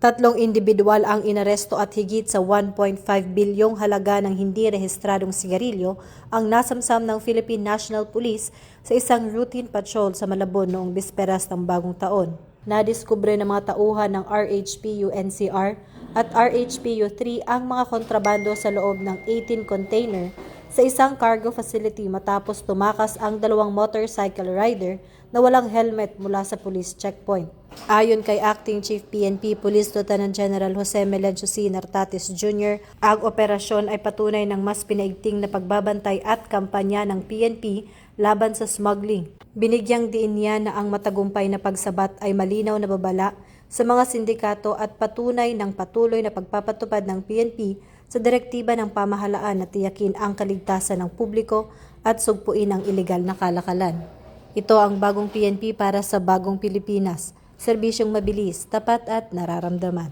Tatlong individual ang inaresto at higit sa 1.5 bilyong halaga ng hindi rehistradong sigarilyo ang nasamsam ng Philippine National Police sa isang routine patrol sa Malabon noong bisperas ng bagong taon. Nadiskubre ng mga tauhan ng RHPU NCR at RHPU 3 ang mga kontrabando sa loob ng 18 container sa isang cargo facility matapos tumakas ang dalawang motorcycle rider na walang helmet mula sa police checkpoint. Ayon kay Acting Chief PNP Police Lieutenant General Jose Melencio C. Nartatis Jr., ang operasyon ay patunay ng mas pinaigting na pagbabantay at kampanya ng PNP laban sa smuggling. Binigyang diin niya na ang matagumpay na pagsabat ay malinaw na babala sa mga sindikato at patunay ng patuloy na pagpapatupad ng PNP sa direktiba ng pamahalaan na tiyakin ang kaligtasan ng publiko at sugpuin ang ilegal na kalakalan. Ito ang bagong PNP para sa bagong Pilipinas. Serbisyong mabilis, tapat at nararamdaman.